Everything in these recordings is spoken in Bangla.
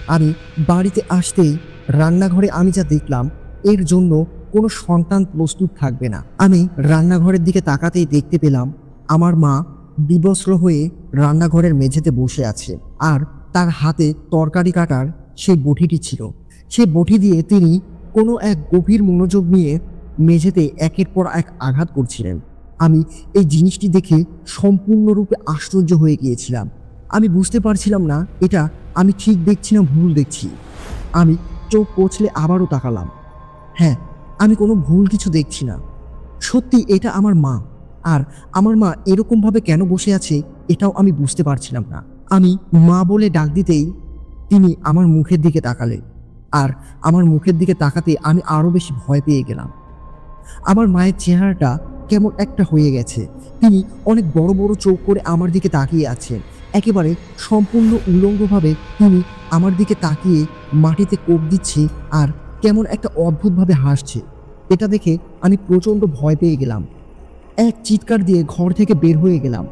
আমি বাড়িতে আসতেই রান্নাঘরে আমি যা দেখলাম, এর জন্য কোনো সন্তান প্রস্তুত থাকবে না। আমি রান্নাঘরের দিকে তাকাতেই দেখতে পেলাম আমার মা বিবস্ত্র হয়ে রান্নাঘরের মেঝেতে বসে আছে, আর তার হাতে তরকারি কাটার সেই বঁটিটি ছিল। সেই বঁটি দিয়ে তিনি কোনো এক গভীর মনোযোগ নিয়ে মেঝেতে একের পর এক আঘাত করছিলেন। আমি এই জিনিসটি দেখে সম্পূর্ণরূপে আশ্চর্য হয়ে গিয়েছিলাম। আমি বুঝতে পারছিলাম না এটা আমি ঠিক দেখছি না ভুল দেখছি। আমি চোখ কচলে আবারও তাকালাম। হ্যাঁ, আমি কোনো ভুল কিছু দেখছি না। সত্যি এটা আমার মা। আর আমার মা এরকমভাবে কেন বসে আছে এটাও আমি বুঝতে পারছিলাম না। আমি মা বলে ডাক দিতেই তিনি আমার মুখের দিকে তাকালেন, আর আমার মুখের দিকে তাকাতে আমি আরও বেশি ভয় পেয়ে গেলাম। আমার মায়ের চেহারাটা কেমন একটা হয়ে গেছে। তিনি অনেক বড় বড় চোখ করে আমার দিকে তাকিয়ে আছেন। একেবারে সম্পূর্ণ উলঙ্গভাবে তিনি আমার দিকে তাকিয়ে মাটিতে কোপ দিচ্ছে আর কেমন একটা অদ্ভুতভাবে হাসছে। এটা দেখে আমি প্রচণ্ড ভয় পেয়ে গেলাম। এক চিৎকার দিয়ে ঘর থেকে বের হয়ে গেলাম।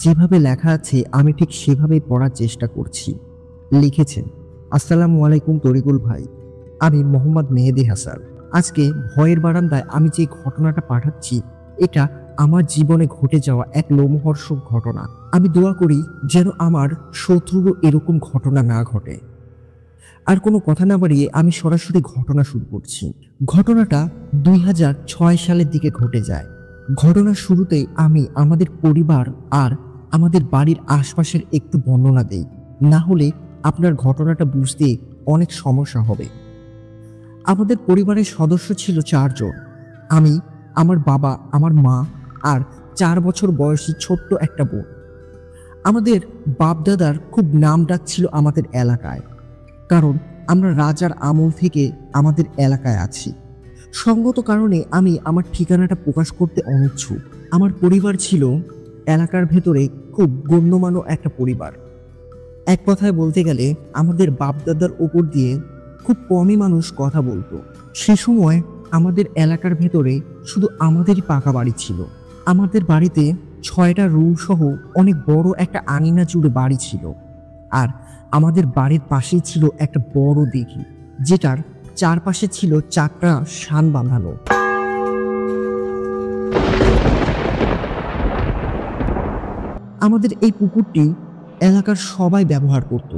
যেভাবে লেখা আছে আমি ঠিক সেভাবেই পড়ার চেষ্টা করছি। লিখেছেন, আসসালামু আলাইকুম তরিকুল ভাই, আমি মোহাম্মদ মেহেদি হাসান। আজকে ভয়ের বারান্দায় আমি যে ঘটনাটা পাঠাচ্ছি এটা আমার জীবনে ঘটে যাওয়া এক লোমহর্ষক ঘটনা। আমি দোয়া করি যেন আমার শত্রুরও এরকম ঘটনা না ঘটে। আর কোনো কথা না বাড়িয়ে আমি সরাসরি ঘটনা শুরু করছি। ঘটনাটা 2006 সালের দিকে ঘটে যায়। ঘটনার শুরুতেই আমি আমাদের পরিবার আর আমাদের বাড়ির আশপাশের একটু বর্ণনা দেই, না হলে আপনার ঘটনাটা বুঝতে অনেক সমস্যা হবে। আমাদের পরিবারের সদস্য ছিল 4 জন। আমি, আমার বাবা, আমার মা আর 4 বছর বয়সী ছোট্ট একটা বোন। আমাদের বাপদাদার খুব নাম ডাক ছিল আমাদের এলাকায়, কারণ আমরা রাজার আমল থেকে আমাদের এলাকায় আছি। সঙ্গত কারণে আমি আমার ঠিকানাটা প্রকাশ করতে অনিচ্ছুক। আমার পরিবার ছিল এলাকার ভেতরে খুব গণ্যমান্য একটা পরিবার। এক কথায় বলতে গেলে আমাদের বাপদাদার ওপর দিয়ে খুব কমই মানুষ কথা বলতো। সে সময় আমাদের এলাকার ভেতরে শুধু আমাদেরই পাকা বাড়ি ছিল। আমাদের বাড়িতে 6টা রুম সহ অনেক বড় একটা আঙিনা জুড়ে বাড়ি ছিল। আর আমাদের বাড়ির পাশেই ছিল একটা বড় দিঘি, যেটার চারপাশে ছিল 4টা শান বাঁধানো। আমাদের এই পুকুরটি এলাকার সবাই ব্যবহার করত।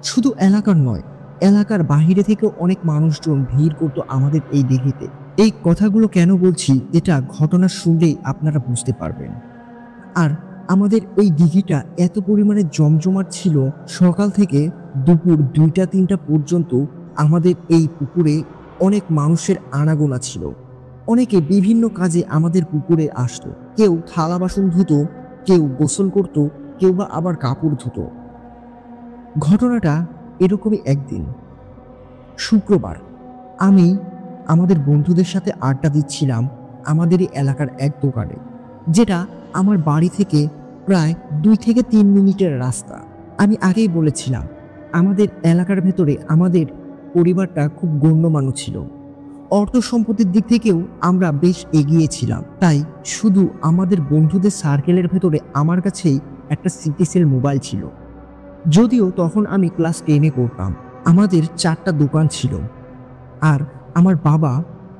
শুধু এলাকার নয়, এলাকার বাহিরে থেকেও অনেক মানুষজন ভিড় করত আমাদের এই দিঘিতে। এই কথাগুলো কেন বলছি এটা ঘটনা শুনলেই আপনারা বুঝতে পারবেন। আর আমাদের এই দিঘিটা এত পরিমাণে জমজমাট ছিল, সকাল থেকে দুপুর 2টা-3টা পর্যন্ত আমাদের এই পুকুরে অনেক মানুষের আনাগোনা ছিল। অনেকে বিভিন্ন কাজে আমাদের পুকুরে আসতো। কেউ থালা বাসন ধুতো, কেউ গোসল করত, কেউ বা আবার কাপড় ধুতো। ঘটনাটা এরকমই একদিন শুক্রবার আমি আমাদের বন্ধুদের সাথে আড্ডা দিচ্ছিলাম আমাদেরই এলাকার এক দোকানে, যেটা আমার বাড়ি থেকে প্রায় 2 থেকে 3 মিনিটের রাস্তা। আমি আগেই বলেছিলাম আমাদের এলাকার ভেতরে আমাদের পরিবারটা খুব গণ্যমান্য ছিল। অর্থ সম্পত্তির দিক থেকেও আমরা বেশ এগিয়ে ছিলাম। তাই শুধু আমাদের বন্ধুদের সার্কেলের ভেতরে আমার কাছেই একটা সিটিসেল মোবাইল ছিল। যদিও তখন আমি ক্লাস 10-এ পড়তাম। আমাদের 4টা দোকান ছিল, আর আমার বাবা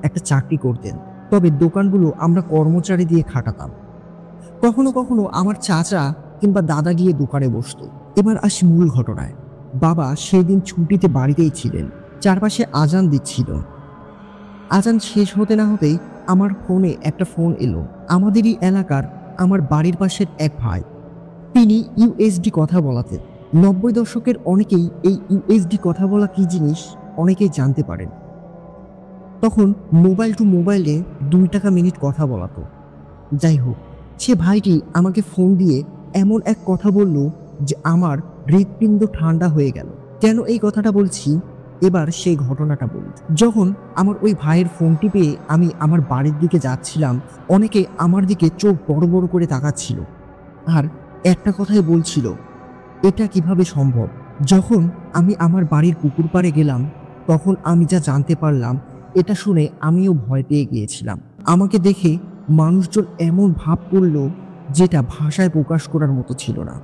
একটা চাকরি করতেন। তবে দোকানগুলো আমরা কর্মচারী দিয়ে খাটাতাম। কখনো কখনো আমার চাচা কিংবা দাদা গিয়ে দোকানে বসতো। এবার আসি মূল ঘটনায়। বাবা সেদিন ছুটিতে বাড়িতেই ছিলেন। চারপাশে আজান দিচ্ছিল। আজান শেষ হতে না হতেই আমার ফোনে একটা ফোন এলো। আমাদেরই এলাকার আমার বাড়ির পাশের এক ভাই, তিনি ইউএসডি কথা বলাতেন। 90 দশকের অনেকেই এই ইউএসডি কথা বলা কি জিনিস অনেকেই জানতে পারেন। তখন মোবাইল টু মোবাইলে 2 টাকা মিনিট কথা বলাতো। যাই হোক, সে ভাইটি আমাকে ফোন দিয়ে এমন এক কথা বলল যে আমার হৃৎপিণ্ড ঠান্ডা হয়ে গেল। কেন এই কথাটা বলছি, এবার সেই ঘটনাটা বলি। যখন আমার ওই ভাইয়ের ফোনটি পেয়ে আমি আমার বাড়ির দিকে যাচ্ছিলাম, অনেকে আমার দিকে চোখ বড় বড় করে তাকাচ্ছিল আর একটা কথাই বলছিল, এটা কিভাবে সম্ভব। যখন আমি আমার বাড়ির পুকুর পাড়ে গেলাম, তখন আমি যা জানতে পারলাম, এটা শুনে আমিও ভয় পেয়ে গিয়েছিলাম। আমাকে দেখে মানুষজন এমন ভাব করল যেটা ভাষায় প্রকাশ করার মতো ছিল না।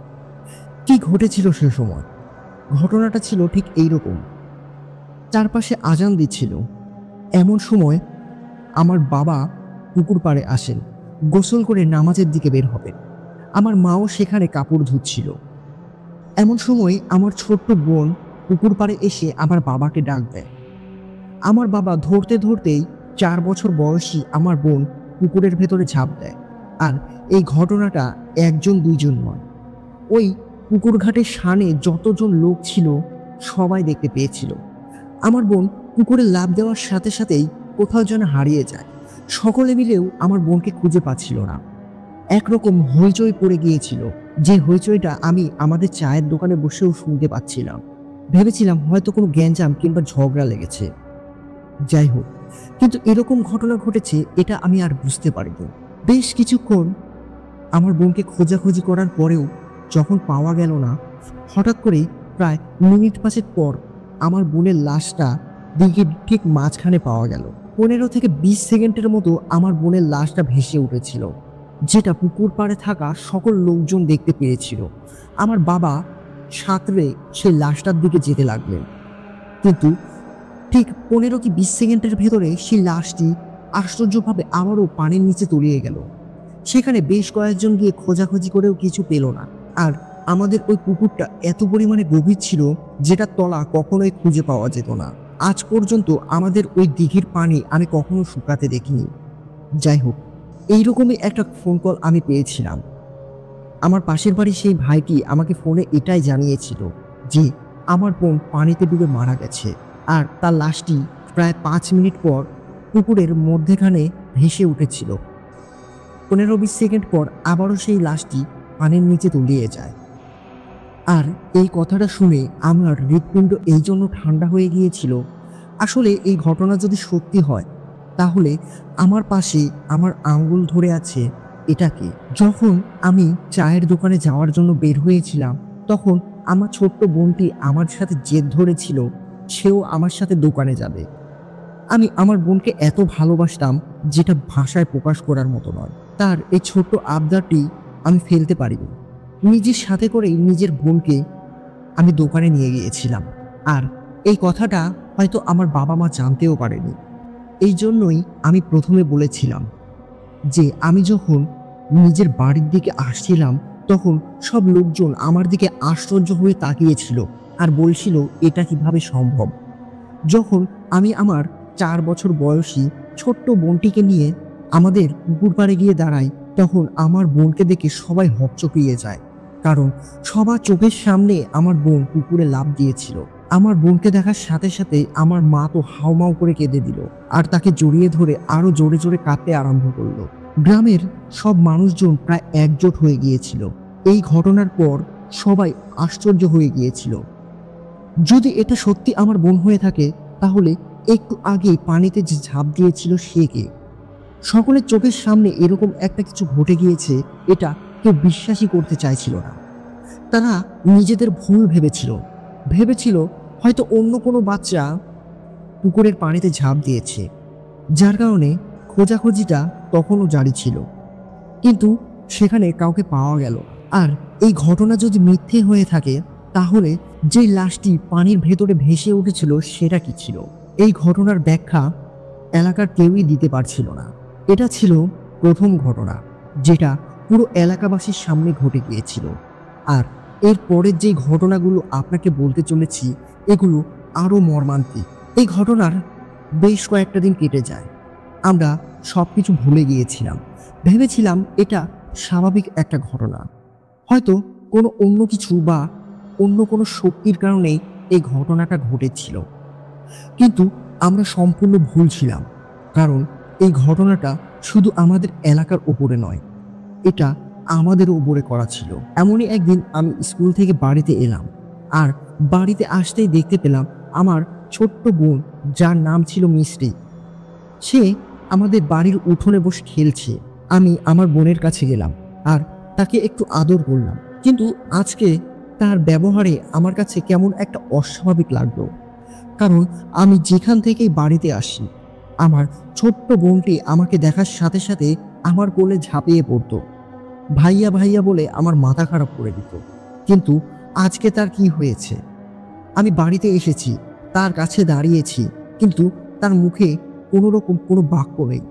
কি ঘটেছিল সে সময়? ঘটনাটা ছিল ঠিক এইরকম। চারপাশে আজান দিচ্ছিল। এমন সময় আমার বাবা পুকুর পাড়ে আসেন, গোসল করে নামাজের দিকে বের হবেন। আমার মাও সেখানে কাপড় ধুচ্ছিল। এমন সময় আমার ছোট্ট বোন পুকুর পাড়ে এসে আমার বাবাকে ডাক দেয়। আমার বাবা ধরতে ধরতেই 4 বছর বয়সী আমার বোন পুকুরের ভেতরে ঝাঁপ দেয়। আর এই ঘটনাটা একজন দুইজন নয়, ওই পুকুর ঘাটের সামনে যতজন লোক ছিল সবাই দেখতে পেয়েছিল। আমার বোন পুকুরে লাফ দেওয়ার সাথে সাথেই কোথাও যেন হারিয়ে যায়। সকলে মিলেও আমার বোনকে খুঁজে পাচ্ছিল না। একরকম হইচই পড়ে গিয়েছিল, যে হইচইটা আমি আমাদের চায়ের দোকানে বসেও শুনতে পাচ্ছিলাম। ভেবেছিলাম হয়তো কোনো গ্যাঞ্জাম কিংবা ঝগড়া লেগেছে। যাই হোক, কিন্তু এরকম ঘটনা ঘটেছে এটা আমি আর বুঝতে পারিনি। বেশ কিছুক্ষণ আমার বোনকে খোঁজাখুঁজি করার পরেও যখন পাওয়া গেল না, হঠাৎ করে প্রায় মিনিট 5 পর আমার বোনের লাশটা দিঘির ঠিক মাঝখানে পাওয়া গেল। 15 থেকে 20 সেকেন্ডের মতো আমার বোনের লাশটা ভেসে উঠেছিল, যেটা পুকুর পাড়ে থাকা সকল লোকজন দেখতে পেয়েছিল। আমার বাবা সাঁতরে সেই লাশটার দিকে যেতে লাগলেন, কিন্তু ঠিক 15 কি 20 সেকেন্ডের ভেতরে সেই লাশটি আশ্চর্যভাবে আবারও পানির নিচে তলিয়ে গেল। সেখানে বেশ কয়েকজন গিয়ে খোঁজাখুঁজি করেও কিছু পেল না। আর আমাদের ওই পুকুরটা এত পরিমাণে গভীর ছিল যেটা তলা কখনোই খুঁজে পাওয়া যেত না। আজ পর্যন্ত আমাদের ওই দিঘির পানি আমি কখনো শুকাতে দেখিনি। যাই হোক, এইরকমই একটা ফোন কল আমি পেয়েছিলাম। আমার পাশের বাড়ির সেই ভাইটি আমাকে ফোনে এটাই জানিয়েছিল যে আমার বোন পানিতে ডুবে মারা গেছে, আর তার লাশটি প্রায় 5 মিনিট পর পুকুরের মধ্যেখানে ভেসে উঠেছিল। 15-20 সেকেন্ড পর আবারও সেই লাশটি পানির নিচে তলিয়ে যায়। আর এই কথাটা শুনে আমার হৃৎপিণ্ড এই জন্য ঠান্ডা হয়ে গিয়েছিল। আসলে এই ঘটনা যদি সত্যি হয় তাহলে আমার পাশে আমার আঙ্গুল ধরে আছে এটাকে। যখন আমি চায়ের দোকানে যাওয়ার জন্য বের হয়েছিলাম তখন আমার ছোট্ট বোনটি আমার সাথে জেদ ধরেছিল সেও আমার সাথে দোকানে যাবে। আমি আমার বোনকে এত ভালোবাসতাম যেটা ভাষায় প্রকাশ করার মতো নয়। তার এই ছোট্ট আবদারটি আমি ফেলতে পারিনি। নিজের সাথে করেই নিজের বোনকে আমি দোকানে নিয়ে গিয়েছিলাম। আর এই কথাটা হয়তো আমার বাবা মা জানতেও পারেনি। এই জন্যই আমি প্রথমে বলেছিলাম যে আমি যখন নিজের বাড়ির দিকে আসছিলাম তখন সব লোকজন আমার দিকে আশ্চর্য হয়ে তাকিয়েছিল আর বলছিল এটা কিভাবে সম্ভব। যখন আমি আমার 4 বছর বয়সী ছোট্ট বোনটিকে নিয়ে আমাদের পুকুর পাড়ে গিয়ে দাঁড়াই তখন আমার বোনকে দেখে সবাই হকচকিয়ে যায়, কারণ সবার চোখের সামনে আমার বোন পুকুরে লাফ দিয়েছিল। আমার বোনকে দেখার সাথে সাথে আমার মা তো হাউমাউ করে কেঁদে দিল আর তাকে জড়িয়ে ধরে আরো জোরে জোরে কাঁদতে আরম্ভ করলো। গ্রামের সব মানুষজন প্রায় একজোট হয়ে গিয়েছিল। এই ঘটনার পর সবাই আশ্চর্য হয়ে গিয়েছিল, যদি এটা সত্যি আমার বোন হয়ে থাকে তাহলে একটু আগে পানিতে যে ঝাঁপ দিয়েছিল সে কে? সকলের চোখের সামনে এরকম একটা কিছু ঘটে গিয়েছে এটা কেউ বিশ্বাসই করতে চাইছিল না। তারা নিজেদের ভুল ভেবেছিল হয়তো অন্য কোনো বাচ্চা পুকুরের পানিতে ঝাঁপ দিয়েছে, যার কারণে খোঁজাখুঁজিটা তখনও জারি ছিল, কিন্তু সেখানে কাউকে পাওয়া গেল। আর এই ঘটনা যদি মিথ্যে হয়ে থাকে তাহলে যে লাশটি পানির ভেতরে ভেসে উঠেছিল সেটা কি ছিল? এই ঘটনার ব্যাখ্যা এলাকার কেউই দিতে পারছিল না। এটা ছিল প্রথম ঘটনা যেটা পুরো এলাকাবাসীর সামনে ঘটে গিয়েছিল। আর এর পরের যে ঘটনাগুলো আপনাকে বলতে চলেছি এগুলো আরও মর্মান্তিক। এই ঘটনার বেশ কয়েকটা দিন কেটে যায়, আমরা সবকিছু ভুলে গিয়েছিলাম। ভেবেছিলাম এটা স্বাভাবিক একটা ঘটনা, হয়তো কোনো অন্য কিছু বা অন্য কোনো শক্তির কারণেই এই ঘটনাটা ঘটেছিল। কিন্তু আমরা সম্পূর্ণ ভুল ছিলাম, কারণ এই ঘটনাটা শুধু আমাদের এলাকার ওপরে নয়, এটা আমাদের উপরে করা ছিল। এমনই একদিন আমি স্কুল থেকে বাড়িতে এলাম, আর বাড়িতে আসতেই দেখতে পেলাম আমার ছোট্ট বোন, যার নাম ছিল মিষ্টি, সে আমাদের বাড়ির উঠোনে বসে খেলছে। আমি আমার বোনের কাছে গেলাম আর তাকে একটু আদর করলাম, কিন্তু আজকে তার ব্যবহারে আমার কাছে কেমন একটা অস্বাভাবিক লাগলো। কারণ আমি যেখান থেকেই বাড়িতে আসি আমার ছোট্ট বোনটি আমাকে দেখার সাথে সাথে আমার কোলে ঝাঁপিয়ে পড়তো, ভাইয়া ভাইয়া বলে আমার মাথা খারাপ করে দিত। কিন্তু আজকে তার কি হয়েছে? আমি বাড়িতে এসেছি, তার কাছে দাঁড়িয়েছি, কিন্তু তার মুখে কোনো রকম কোনো বাক্য নেই।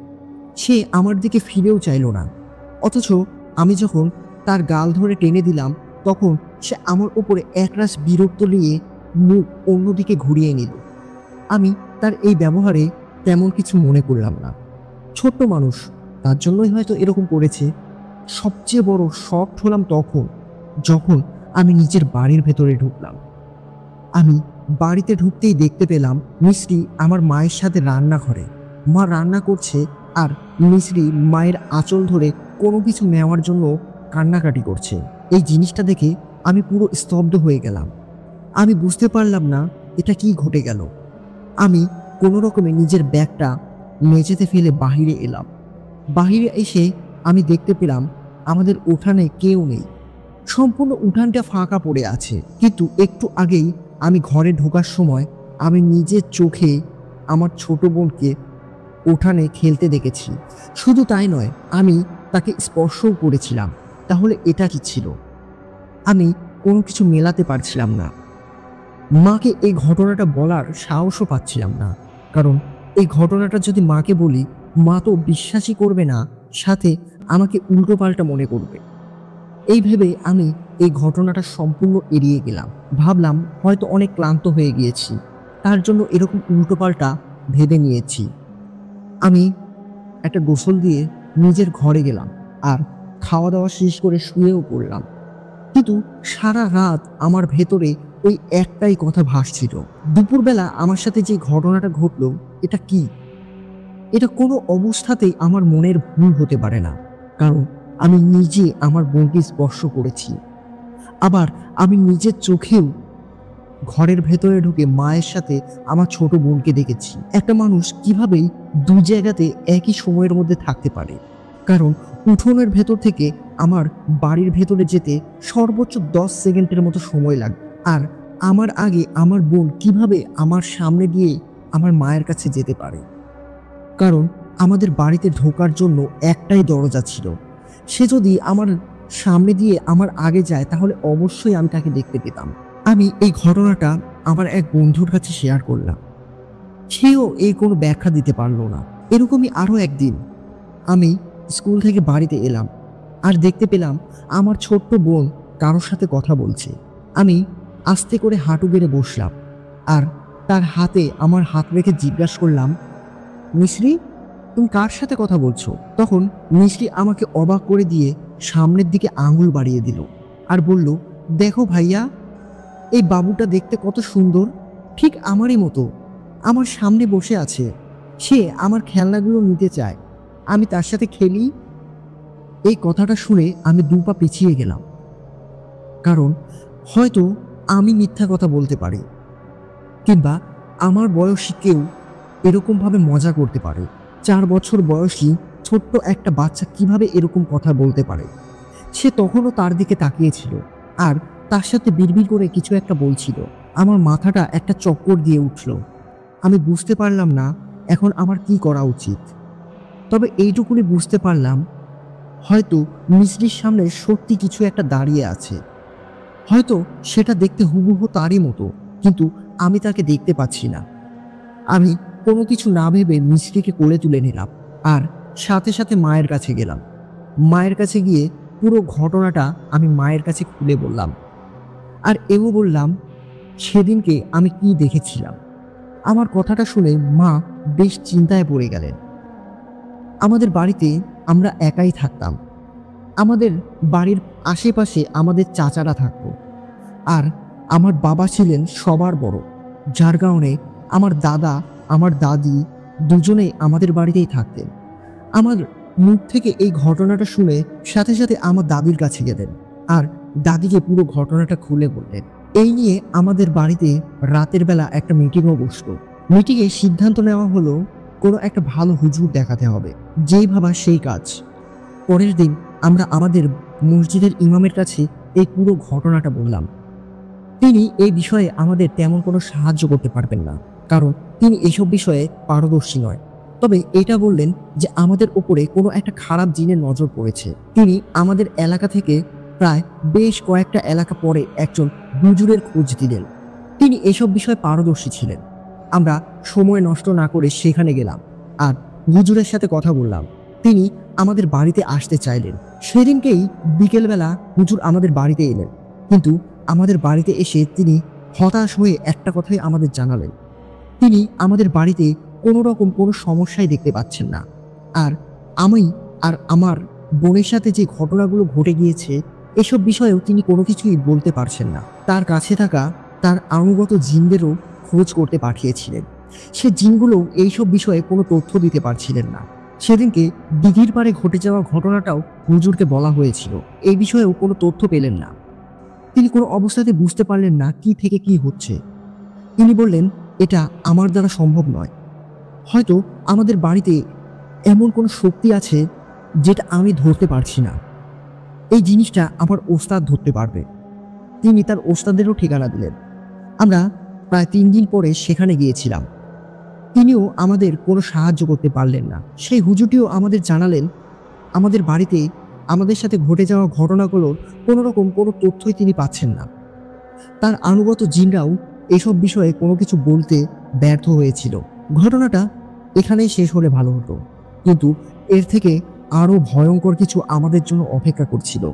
সে আমার দিকে ফিরেও চাইল না। অথচ আমি যখন তার গাল ধরে টেনে দিলাম, তখন সে আমার উপরে একরাশ বিরক্ত নিয়ে মুখ অন্যদিকে ঘুরিয়ে নিল। আমি তার এই ব্যবহারে তেমন কিছু মনে করলাম না। ছোট্ট মানুষ, তার জন্যই হয়তো এরকম করেছে। সবচেয়ে বড় শকড হলাম তখন, যখন আমি নিজের বাড়ির ভেতরে ঢুকলাম। আমি বাড়িতে ঢুকতেই দেখতে পেলাম মিষ্টি আমার মায়ের সাথে রান্নাঘরে। মা রান্না করছে, আর মিষ্টি মায়ের আঁচল ধরে কোনো কিছু নেওয়ার জন্য কান্নাকাটি করছে। এই জিনিসটা দেখে আমি পুরো স্তব্ধ হয়ে গেলাম। আমি বুঝতে পারলাম না এটা কি ঘটে গেল। আমি কোনো রকমে নিজের ব্যাগটা মেঝেতে ফেলে বাহিরে এলাম। বাহিরে এসে আমি দেখতে পেলাম আমাদের উঠানে কেউ নেই। সম্পূর্ণ উঠানটা ফাঁকা পড়ে আছে। কিন্তু একটু আগেই আমি ঘরে ঢোকার সময় আমি নিজের চোখে আমার ছোট বোনকে উঠানে খেলতে দেখেছি। শুধু তাই নয়, আমি তাকে স্পর্শও করেছিলাম। তাহলে এটা কি ছিল? আমি কোনো কিছু মেলাতে পারছিলাম না। মাকে এই ঘটনাটা বলার সাহসও পাচ্ছিলাম না, কারণ এই ঘটনাটা যদি মাকে বলি, মা তো বিশ্বাসই করবে না, সাথে আমাকে উল্টোপাল্টা মনে করবে। এই ভেবে আমি এই ঘটনাটা সম্পূর্ণ এড়িয়ে গেলাম। ভাবলাম হয়তো অনেক ক্লান্ত হয়ে গিয়েছি, তার জন্য এরকম উল্টোপাল্টা ভেবে নিয়েছি। আমি একটা গোসল দিয়ে নিজের ঘরে গেলাম, আর খাওয়া দাওয়া শেষ করে শুয়েও পড়লাম। কিন্তু সারা রাত আমার ভেতরে ওই একটাই কথা ভাসছিল। দুপুরবেলা আমার সাথে যে ঘটনাটা ঘটলো, এটা কি? এটা কোনো অবস্থাতেই আমার মনের ভুল হতে পারে না, কারণ আমি নিজে আমার বোনকে স্পর্শ করেছি। আবার আমি নিজের চোখেও ঘরের ভেতরে ঢুকে মায়ের সাথে আমার ছোট বোনকে দেখেছি। একটা মানুষ কিভাবেই দু জায়গাতে একই সময়ের মধ্যে থাকতে পারে? কারণ উঠোনের ভেতর থেকে আমার বাড়ির ভেতরে যেতে সর্বোচ্চ 10 সেকেন্ডের মতো সময় লাগবে, আর আমার আগে আমার বোন কিভাবে আমার সামনে দিয়ে আমার মায়ের কাছে যেতে পারে? কারণ আমাদের বাড়িতে ঢোকার জন্য একটাই দরজা ছিল। সে যদি আমার সামনে দিয়ে আমার আগে যায়, তাহলে অবশ্যই আমি তাকে দেখতে পেতাম। আমি এই ঘটনাটা আমার এক বন্ধুর কাছে শেয়ার করলাম। সেও এই কোনো ব্যাখ্যা দিতে পারলো না। এরকমই আরও একদিন আমি স্কুল থেকে বাড়িতে এলাম, আর দেখতে পেলাম আমার ছোট্ট বোন কারোর সাথে কথা বলছে। আমি আস্তে করে হাঁটু গেড়ে বসলাম, আর তার হাতে আমার হাত রেখে জিজ্ঞাসা করলাম, মিশ্রি, তুমি কার সাথে কথা বলছো? তখন মিষ্টি আমাকে অবাক করে দিয়ে সামনের দিকে আঙুল বাড়িয়ে দিল, আর বলল, দেখো ভাইয়া, এই বাবুটা দেখতে কত সুন্দর, ঠিক আমারই মতো। আমার সামনে বসে আছে, সে আমার খেলনাগুলো নিতে চায়, আমি তার সাথে খেলি। এই কথাটা শুনে আমি 2 পা পিছিয়ে গেলাম, কারণ হয়তো আমি মিথ্যা কথা বলতে পারি, কিংবা আমার বয়সী কেউ এরকমভাবে মজা করতে পারে। 4 বছর বয়সী ছোট্ট একটা বাচ্চা কিভাবে এরকম কথা বলতে পারে? সে তখনও তার দিকে তাকিয়েছিল, আর তার সাথে বিড়বিড় করে কিছু একটা বলছিল। আমার মাথাটা একটা চক্কর দিয়ে উঠল। আমি বুঝতে পারলাম না এখন আমার কি করা উচিত। তবে এইটুকুনি বুঝতে পারলাম, হয়তো মিষ্টির সামনে সত্যি কিছু একটা দাঁড়িয়ে আছে। হয়তো সেটা দেখতে হুবহু তারই মতো, কিন্তু আমি তাকে দেখতে পাচ্ছি না। আমি কোনো কিছু না ভেবে মিষ্টিকে কোলে তুলে নিলাম, আর সাথে সাথে মায়ের কাছে গেলাম। মায়ের কাছে গিয়ে পুরো ঘটনাটা আমি মায়ের কাছে খুলে বললাম, আর এও বললাম সেদিনকে আমি কি দেখেছিলাম। আমার কথাটা শুনে মা বেশ চিন্তায় পড়ে গেলেন। আমাদের বাড়িতে আমরা একাই থাকতাম। আমাদের বাড়ির আশেপাশে আমাদের চাচারা থাকতো, আর আমার বাবা ছিলেন সবার বড়, যার কারণে আমার দাদা, আমার দাদি দুজনেই আমাদের বাড়িতেই থাকতেন। আমার মুখ থেকে এই ঘটনাটা শুনে সাথে সাথে আমার দাদির কাছে গেলেন, আর দাদিকে পুরো ঘটনাটা খুলে বললেন। এই নিয়ে আমাদের বাড়িতে রাতের বেলা একটা মিটিংও বসলো। মিটিংয়ে সিদ্ধান্ত নেওয়া হলো কোনো একটা ভালো হুজুর দেখাতে হবে, যেই ভাবা সেই কাজ। পরের দিন আমরা আমাদের মসজিদের ইমামের কাছে এই পুরো ঘটনাটা বললাম। তিনি এই বিষয়ে আমাদের তেমন কোনো সাহায্য করতে পারবেন না, কারণ তিনি এইসব বিষয়ে পারদর্শী নয়। তবে এটা বললেন যে আমাদের ওপরে কোনো একটা খারাপ জিনের নজর পড়েছে। তিনি আমাদের এলাকা থেকে প্রায় বেশ কয়েকটা এলাকা পরে একজন হুজুরের খোঁজ দিলেন। তিনি এসব বিষয়ে পারদর্শী ছিলেন। আমরা সময় নষ্ট না করে সেখানে গেলাম আর হুজুরের সাথে কথা বললাম। তিনি আমাদের বাড়িতে আসতে চাইলেন। সেদিনকেই বিকেলবেলা হুজুর আমাদের বাড়িতে এলেন, কিন্তু আমাদের বাড়িতে এসে তিনি হতাশ হয়ে একটা কথাই আমাদের জানালেন। তিনি আমাদের বাড়িতে কোনো রকম কোনো সমস্যাই দেখতে পাচ্ছেন না। আর আমি আর আমার বোনের সাথে যে ঘটনাগুলো ঘটে গিয়েছে এসব বিষয়েও তিনি কোনো কিছুই বলতে পারছেন না। তার কাছে থাকা তার আনুগত জিনদেরও খোঁজ করতে পাঠিয়েছিলেন। সে জিনগুলো এইসব বিষয়ে কোনো তথ্য দিতে পারছিলেন না। সেদিনকে দিঘির পাড়ে ঘটে যাওয়া ঘটনাটাও হুজুরকে বলা হয়েছিল, এই বিষয়েও কোনো তথ্য পেলেন না। তিনি কোনো অবস্থাতে বুঝতে পারলেন না কি থেকে কি হচ্ছে। তিনি বললেন, এটা আমার দ্বারা সম্ভব নয়। হয়তো আমাদের বাড়িতে এমন কোনো শক্তি আছে যেটা আমি ধরতে পারছি না। এই জিনিসটা আমার ওস্তাদ ধরতে পারবে। তিনি তার ওস্তাদেরও ঠিকানা দিলেন। আমরা প্রায় 3 দিন পরে সেখানে গিয়েছিলাম। তিনিও আমাদের কোনো সাহায্য করতে পারলেন না। সেই হুজুরটিও আমাদের জানালেন, আমাদের বাড়িতে আমাদের সাথে ঘটে যাওয়া ঘটনাগুলোর কোনো রকম কোনো তথ্যই তিনি পাচ্ছেন না। তার আনুগত জিনরাও এসব বিষয়ে কোনো কিছু বলতে ব্যর্থ হয়েছিল। ঘটনাটা এখানেই শেষ হলে ভালো হতো, কিন্তু এর থেকে আরও ভয়ঙ্কর কিছু আমাদের জন্য অপেক্ষা করছিল,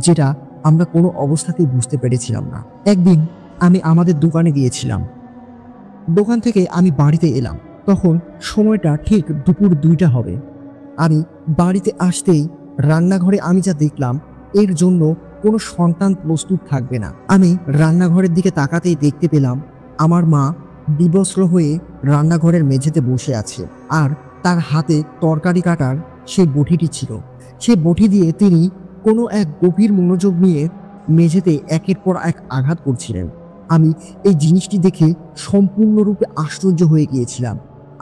যেটা আমরা কোনো অবস্থাতেই বুঝতে পেরেছিলাম না। একদিন আমি আমাদের দোকানে গিয়েছিলাম। দোকান থেকে আমি বাড়িতে এলাম। তখন সময়টা ঠিক দুপুর 2টা হবে। আমি বাড়িতে আসতেই রান্নাঘরে আমি যা দেখলাম, এর জন্য কোনো সন্তান প্রস্তুত থাকবে না। আমি রান্নাঘরের দিকে তাকাতেই দেখতে পেলাম আমার মা বিবস্ত্র হয়ে রান্নাঘরের মেঝেতে বসে আছে, আর তার হাতে তরকারি কাটার সেই বটিটি ছিল। সেই বটি দিয়ে তিনি কোনো এক গভীর মনোযোগ নিয়ে মেঝেতে একের পর এক আঘাত করছিলেন। আমি এই জিনিসটি দেখে সম্পূর্ণরূপে আশ্চর্য হয়ে গিয়েছিলাম।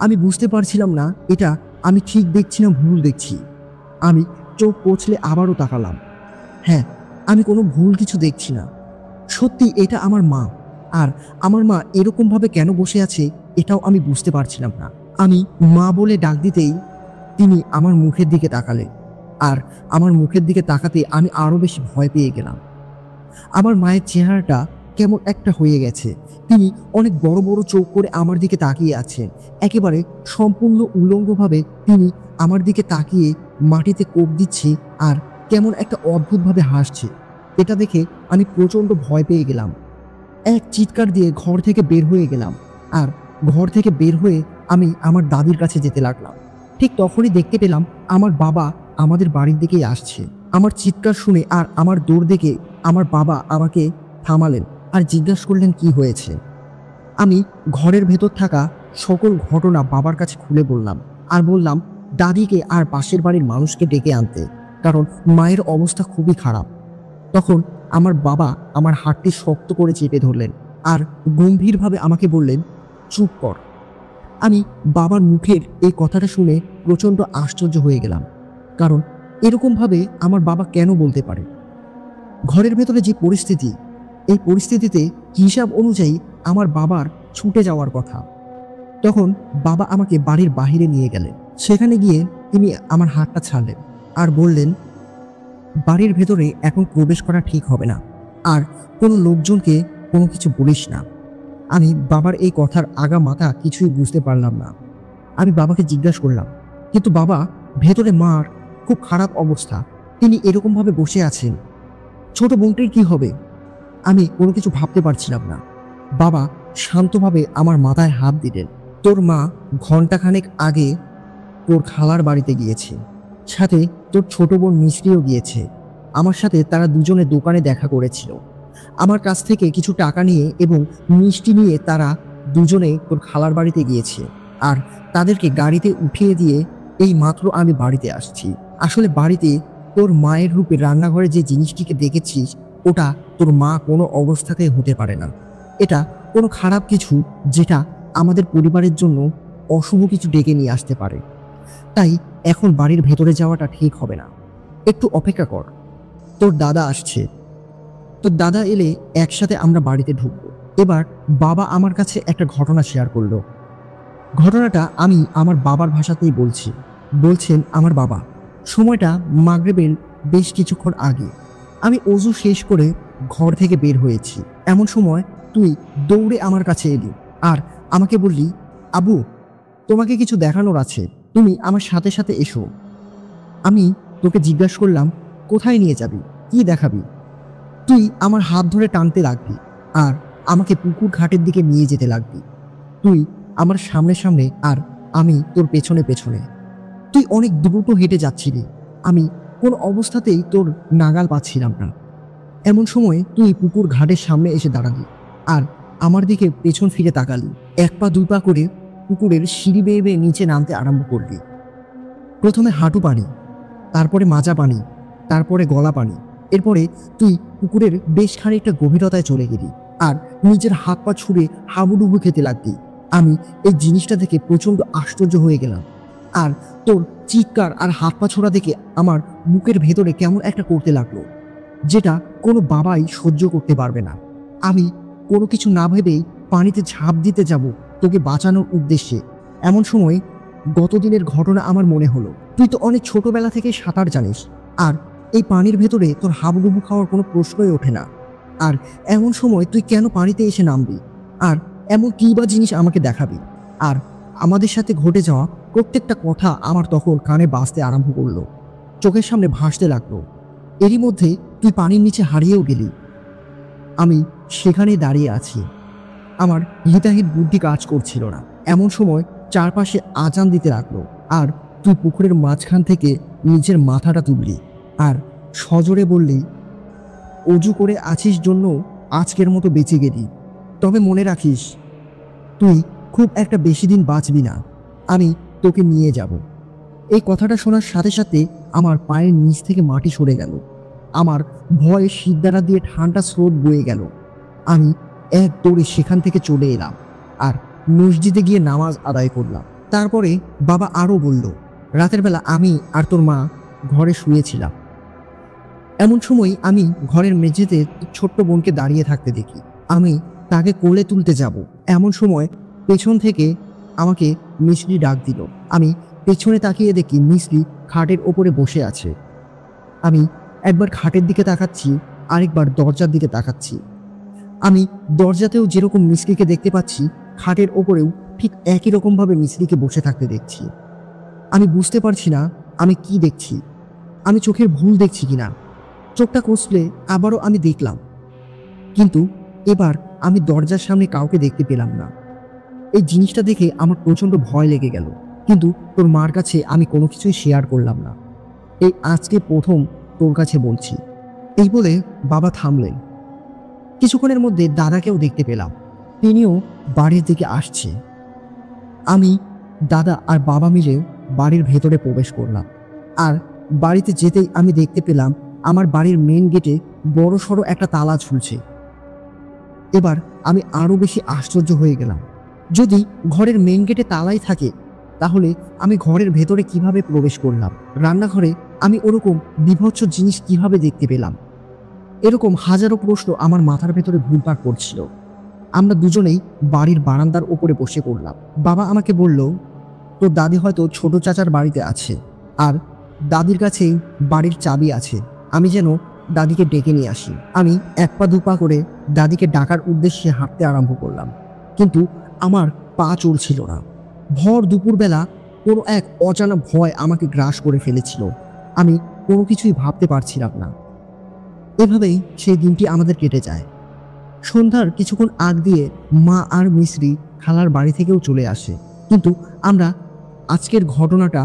আমি বুঝতে পারছিলাম না এটা আমি ঠিক দেখছি না ভুল দেখছি। আমি চোখ কচলে আবারও তাকালাম। হ্যাঁ, আমি কোনো ভুল কিছু দেখছি না। সত্যি এটা আমার মা। আর আমার মা এরকমভাবে কেন বসে আছে এটাও আমি বুঝতে পারছিলাম না। আমি মা বলে ডাক দিতেই তিনি আমার মুখের দিকে তাকালেন, আর আমার মুখের দিকে তাকাতে আমি আরও বেশি ভয় পেয়ে গেলাম। আমার মায়ের চেহারাটা কেমন একটা হয়ে গেছে। তিনি অনেক বড় বড় চোখ করে আমার দিকে তাকিয়ে আছেন। একেবারে সম্পূর্ণ উলঙ্গভাবে তিনি আমার দিকে তাকিয়ে মাটিতে কোপ দিচ্ছে আর কেমন একটা অদ্ভুতভাবে হাসছে। এটা দেখে আমি প্রচণ্ড ভয় পেয়ে গেলাম। এক চিৎকার দিয়ে ঘর থেকে বের হয়ে গেলাম, আর ঘর থেকে বের হয়ে আমি আমার দাদির কাছে যেতে লাগলাম। ঠিক তখনই দেখতে পেলাম আমার বাবা আমাদের বাড়ির দিকেই আসছে। আমার চিৎকার শুনে আর আমার দৌড় দেখে আমার বাবা আমাকে থামালেন আর জিজ্ঞাসা করলেন কি হয়েছে। আমি ঘরের ভেতর থাকা সকল ঘটনা বাবার কাছে খুলে বললাম, আর বললাম দাদিকে আর পাশের বাড়ির মানুষকে ডেকে আনতে, কারণ মায়ের অবস্থা খুবই খারাপ। তখন আমার বাবা আমার হাতটি শক্ত করে চেপে ধরলেন আর গম্ভীরভাবে আমাকে বললেন, চুপ কর। আমি বাবার মুখের এই কথাটা শুনে প্রচণ্ড আশ্চর্য হয়ে গেলাম, কারণ এরকমভাবে আমার বাবা কেন বলতে পারে। ঘরের ভেতরে যে পরিস্থিতি, এই পরিস্থিতিতে হিসাব অনুযায়ী আমার বাবার ছুটে যাওয়ার কথা। তখন বাবা আমাকে বাড়ির বাহিরে নিয়ে গেলেন। সেখানে গিয়ে তিনি আমার হাতটা ছাড়লেন আর বললেন, বাড়ির ভেতরে এখন প্রবেশ করা ঠিক হবে না, আর কোনো লোকজনকে কোনো কিছু বলিস না। আমি বাবার এই কথার আগা মাথা কিছুই বুঝতে পারলাম না। আমি বাবাকে জিজ্ঞাসা করলাম, কিন্তু বাবা, ভেতরে মার খুব খারাপ অবস্থা, তিনি এরকমভাবে বসে আছেন, ছোট বোনটির কি হবে? আমি কোনো কিছু ভাবতে পারছিলাম না। বাবা শান্তভাবে আমার মাথায় হাত দিলেন। তোর মা ঘন্টাখানেক আগে তোর খালার বাড়িতে গিয়েছে, সাথে তোর ছোট বোন মিষ্টিও গিয়েছে। আমার সাথে তারা দুজনে দোকানে দেখা করেছিল। আমার কাছ থেকে কিছু টাকা নিয়ে এবং মিষ্টি নিয়ে তারা দুজনে তোর খালার বাড়িতে গিয়েছে, আর তাদেরকে গাড়িতে উঠিয়ে দিয়ে এই মাত্র আমি বাড়িতে আসছি। আসলে বাড়িতে তোর মায়ের রূপে রান্নাঘরে যে জিনিসটিকে দেখেছিস, ওটা তোর মা কোনো অবস্থাতেই হতে পারে না। এটা কোনো খারাপ কিছু, যেটা আমাদের পরিবারের জন্য অশুভ কিছু ডেকে নিয়ে আসতে পারে। তাই এখন বাড়ির ভেতরে যাওয়াটা ঠিক হবে না, একটু অপেক্ষা কর, তোর দাদা আসছে। তোর দাদা এলে একসাথে আমরা বাড়িতে ঢুকবো। এবার বাবা আমার কাছে একটা ঘটনা শেয়ার করলো। ঘটনাটা আমি আমার বাবার ভাষাতেই বলছি। বলছেন আমার বাবা, সময়টা মাগরিবের বেশ কিছুক্ষণ আগে। আমি অজু শেষ করে ঘর থেকে বের হয়েছি, এমন সময় তুই দৌড়ে আমার কাছে এলি আর আমাকে বললি, আবু তোমাকে কিছু দেখানোর আছে, তুমি আমার সাথে সাথে এসো। আমি তোকে জিজ্ঞাসা করলাম, কোথায় নিয়ে যাবি, কি দেখাবি? তুই আমার হাত ধরে টানতে লাগবি আর আমাকে পুকুর ঘাটের দিকে নিয়ে যেতে লাগবি। তুই আমার সামনে সামনে আর আমি তোর পেছনে পেছনে। তুই অনেক দ্রুত হেঁটে যাচ্ছিলি, আমি কোন অবস্থাতেই তোর নাগাল পাচ্ছিলাম না। এমন সময় তুই পুকুর ঘাটের সামনে এসে দাঁড়ালি আর আমার দিকে পেছন ফিরে তাকালি। এক পা দুই পা করে পুকুরের সিঁড়ি বেয়ে বেয়ে নিচে নামতে আরম্ভ করলি। প্রথমে হাঁটু পানি, তারপরে মাজা পানি, তারপরে গলা পানি। এরপরে তুই পুকুরের বেশ খানিকটা গভীরতায় চলে গেলি আর নিজের হাত পা ছুঁড়ে হাবুডুবু খেতে লাগলি। আমি এই জিনিসটা দেখে প্রচণ্ড আশ্চর্য হয়ে গেলাম আর তোর চিৎকার আর হাত পা ছোড়া দেখে আমার বুকের ভেতরে কেমন একটা করতে লাগলো, যেটা কোনো বাবাই সহ্য করতে পারবে না। আমি কোনো কিছু না ভেবেই পানিতে ঝাঁপ দিতে যাব তোকে বাঁচানোর উদ্দেশ্যে। এমন সময় গতদিনের ঘটনা আমার মনে হলো। তুই তো অনেক ছোটবেলা থেকে সাঁতার জানিস আর এই পানির ভেতরে তোর হাবুডুবু খাওয়ার কোনো প্রশ্নই ওঠে না। আর এমন সময় তুই কেন পানিতে এসে নামবি আর এমন কী বা জিনিস আমাকে দেখাবি? আর আমাদের সাথে ঘটে যাওয়া প্রত্যেকটা কথা আমার তখন কানে বাজতে আরম্ভ করলো, চোখের সামনে ভাসতে লাগলো। এরই মধ্যে তুই পানির নিচে হারিয়েও গেলি। আমি সেখানে দাঁড়িয়ে আছি, আমার হিতাহিত বুদ্ধি কাজ করছিল না। এমন সময় চারপাশে আজান দিতে লাগলো আর তুই পুকুরের মাঝখান থেকে নিজের মাথাটা তুললি আর সজোরে বললি, অজু করে আছিস জন্য আজকের মতো বেঁচে গেলি, তবে মনে রাখিস তুই খুব একটা বেশি দিন বাঁচবি না, আমি তোকে নিয়ে যাব। এই কথাটা শোনার সাথে সাথে আমার পায়ের নিচ থেকে মাটি সরে গেল, আমার ভয়ে শিরদাঁড়া দিয়ে ঠান্ডা স্রোত বয়ে গেল। আমি এক দৌড়ে সেখান থেকে চলে এলাম আর মসজিদে গিয়ে নামাজ আদায় করলাম। তারপরে বাবা আরও বলল, রাতের বেলা আমি আর তোর মা ঘরে শুয়েছিলাম। এমন সময় আমি ঘরের মেঝেতে ছোট্ট বোনকে দাঁড়িয়ে থাকতে দেখি। আমি তাকে কোলে তুলতে যাব, এমন সময় পেছন থেকে আমাকে মিছরি ডাক দিল। আমি পেছনে তাকিয়ে দেখি মিছরি খাটের ওপরে বসে আছে। আমি একবার খাটের দিকে তাকাচ্ছি, আরেকবার দরজার দিকে তাকাচ্ছি। আমি দরজাতেও যেরকম মিছরিকে দেখতে পাচ্ছি, খাটের ওপরেও ঠিক একই রকমভাবে মিছরিকে বসে থাকতে দেখছি। আমি বুঝতে পারছি না আমি কি দেখছি, আমি চোখের ভুল দেখছি কিনা। চোখটা কষলে আবারও আমি দেখলাম, কিন্তু এবার আমি দরজার সামনে কাউকে দেখতে পেলাম না। এই জিনিসটা দেখে আমার প্রচণ্ড ভয় লেগে গেল, কিন্তু তোর মার কাছে আমি কোনো কিছুই শেয়ার করলাম না। এই আজকে প্রথম তোর কাছে বলছি। এই বলে বাবা থামলেন। কিছুক্ষণের মধ্যে দাদাকেও দেখতে পেলাম, তিনিও বাড়ির দিকে আসছে। আমি, দাদা আর বাবা মিলে বাড়ির ভেতরে প্রবেশ করলাম আর বাড়িতে যেতেই আমি দেখতে পেলাম আমার বাড়ির মেন গেটে বড় সড়ো একটা তালা ঝুলছে। এবার আমি আরও বেশি আশ্চর্য হয়ে গেলাম। যদি ঘরের মেন গেটে তালাই থাকে, তাহলে আমি ঘরের ভেতরে কিভাবে প্রবেশ করলাম? রান্নাঘরে আমি ওরকম বিভৎস জিনিস কিভাবে দেখতে পেলাম? এরকম হাজারো প্রশ্ন আমার মাথার ভেতরে ঘুরপাক করছিল। আমরা দুজনেই বাড়ির বারান্দার ওপরে বসে পড়লাম। বাবা আমাকে বলল, তোর দাদি হয়তো ছোট চাচার বাড়িতে আছে আর দাদির কাছেই বাড়ির চাবি আছে, আমি যেন দাদিকে ডেকে নিয়ে আসি। আমি এক পা দু পা করে দাদিকে ডাকার উদ্দেশ্যে হাঁটতে আরম্ভ করলাম, কিন্তু আমার পা চলছিল না। ভর দুপুরবেলা কোনো এক অজানা ভয় আমাকে গ্রাস করে ফেলেছিল। আমি কোনো কিছুই ভাবতে পারছিলাম না। এভাবেই সেই দিনটি আমাদের কেটে যায়। সন্ধ্যার কিছুক্ষণ আগ দিয়ে মা আর মিছরি খালার বাড়ি থেকেও চলে আসে, কিন্তু আমরা আজকের ঘটনাটা